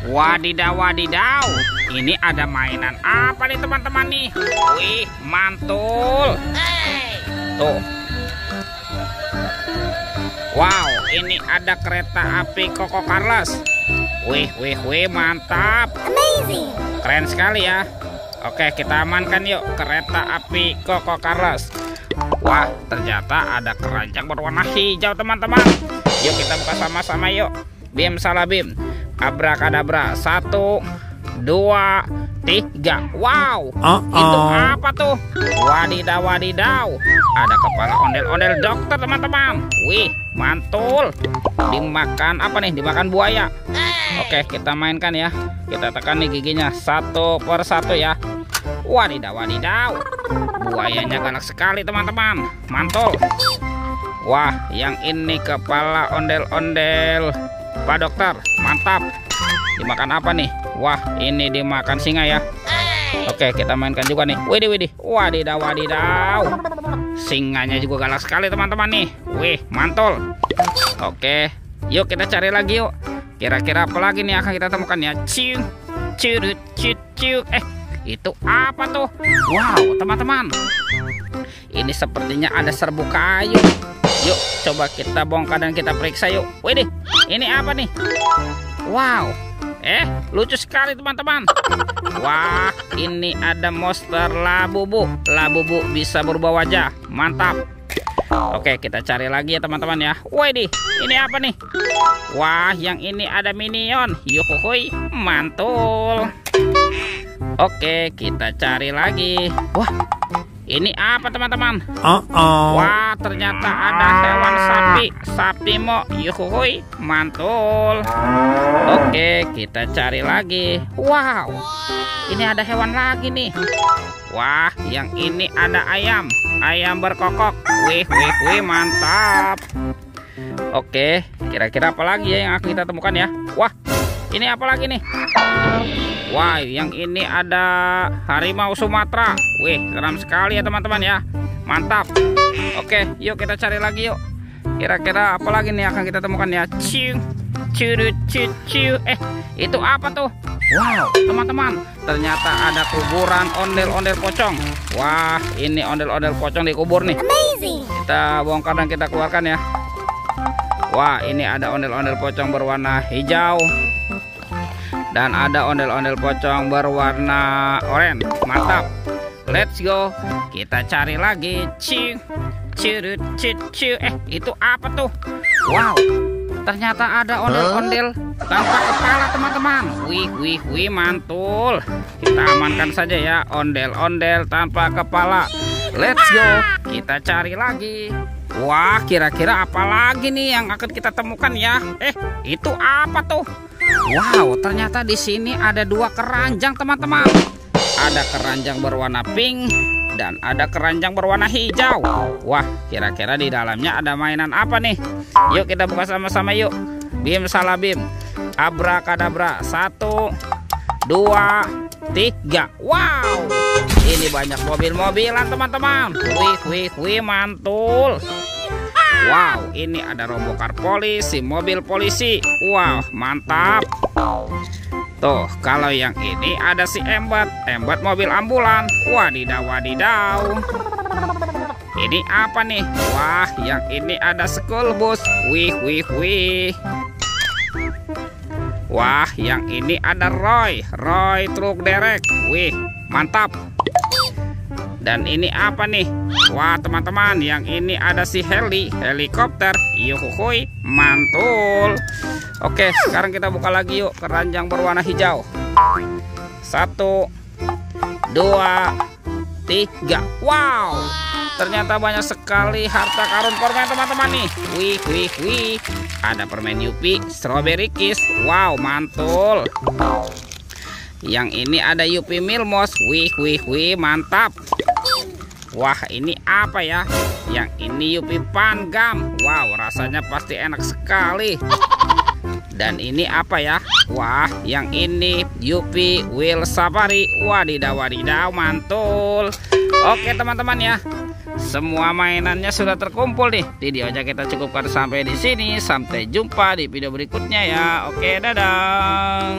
Wadidaw, wadidaw. Ini ada mainan apa nih teman-teman nih? Wih, mantul. Tuh. Wow, ini ada kereta api Koko Carlos. Wih, mantap. Amazing. Keren sekali ya. Oke, kita amankan yuk kereta api Koko Carlos. Wah, ternyata ada keranjang berwarna hijau teman-teman. Yuk kita buka sama-sama yuk. Bim salah bim. Abrakadabra. 1, 2, 3. Wow, itu apa tuh? Wadidaw, wadidaw. Ada kepala ondel-ondel dokter teman-teman. Wih, mantul. Dimakan apa nih? Dimakan buaya. Oke, kita mainkan ya. Kita tekan nih giginya 1 per 1 ya. Wadidaw, wadidaw. Buayanya galak sekali teman-teman. Mantul. Wah, yang ini kepala ondel-ondel Pak Dokter. Mantap. Dimakan apa nih? Wah, ini dimakan singa ya. Oke, kita mainkan juga nih. Widih. Wadidaw, wadidaw. Singanya juga galak sekali teman-teman nih. Wih, mantul. Oke, yuk kita cari lagi yuk. Kira-kira apa lagi nih akan kita temukan ya? Ciu, curut, ciu. Itu apa tuh? Wow, teman-teman. Ini sepertinya ada serbuk kayu. Yuk, coba kita bongkar dan kita periksa yuk. Widih, ini apa nih? Wow, lucu sekali teman-teman. Wah, ini ada monster Labubu. Labubu bisa berubah wajah. Mantap. Oke, kita cari lagi ya teman-teman ya. Widih, ini apa nih? Wah, yang ini ada minion. Yuhuhui, mantul. Oke, kita cari lagi. Wah, ini apa teman-teman? Wah, ternyata ada hewan sapi. Sapi mo. Yuhuhui, mantul. Oke, kita cari lagi. Wow, ini ada hewan lagi nih. Wah, yang ini ada ayam. Ayam berkokok. Wih, mantap. Oke, kira-kira apa lagi ya yang akan kita temukan ya? Wah, ini apa lagi nih? Wah, yang ini ada harimau Sumatera. Wih, keren sekali ya teman-teman ya. Mantap. Oke, yuk kita cari lagi yuk. Kira-kira apa lagi nih akan kita temukan ya? Ciu. Itu apa tuh? Wow, teman-teman, ternyata ada kuburan ondel-ondel pocong. Wah, ini ondel-ondel pocong dikubur nih. Amazing. Kita bongkar dan kita keluarkan ya. Wah, ini ada ondel-ondel pocong berwarna hijau. Dan ada ondel-ondel pocong berwarna oranye. Mantap. Let's go. Kita cari lagi. Ciu. Itu apa tuh? Wow, ternyata ada ondel-ondel tanpa kepala teman-teman. Wih, mantul. Kita amankan saja ya ondel-ondel tanpa kepala. Let's go. Kita cari lagi. Wah, kira-kira apa lagi nih yang akan kita temukan ya? Itu apa tuh? Wow, ternyata di sini ada 2 keranjang teman-teman. Ada keranjang berwarna pink dan ada keranjang berwarna hijau. Wah, kira-kira di dalamnya ada mainan apa nih? Yuk kita buka sama-sama yuk. Bim salah bim. Abrakadabra. 1, 2, 3. Wow, ini banyak mobil-mobilan teman-teman. Wih, mantul. Wow, ini ada rombokar polisi, mobil polisi. Wow, mantap. Tuh, kalau yang ini ada si Embat mobil ambulan. Wadidaw, wadidaw. Ini apa nih? Wah, yang ini ada school bus. Wih. Wah, yang ini ada Roy truk derek. Wih, mantap. Dan ini apa nih? Wah, teman-teman, yang ini ada si helikopter. Yuhuhui, mantul. Oke, sekarang kita buka lagi yuk keranjang berwarna hijau. 1, 2, 3. Wow, ternyata banyak sekali harta karun permen teman-teman nih. Wih. Ada permen Yupi Strawberry Kiss. Wow, mantul. Yang ini ada Yupi Milmos. Wih, mantap. Wah, ini apa ya? Yang ini Yupi Pangam. Wow, rasanya pasti enak sekali. Dan ini apa ya? Wah, yang ini Yupi Wheel Safari. Wadidaw, mantul. Oke teman-teman ya, semua mainannya sudah terkumpul nih. Videonya kita cukupkan sampai di sini. Sampai jumpa di video berikutnya ya. Oke, dadah.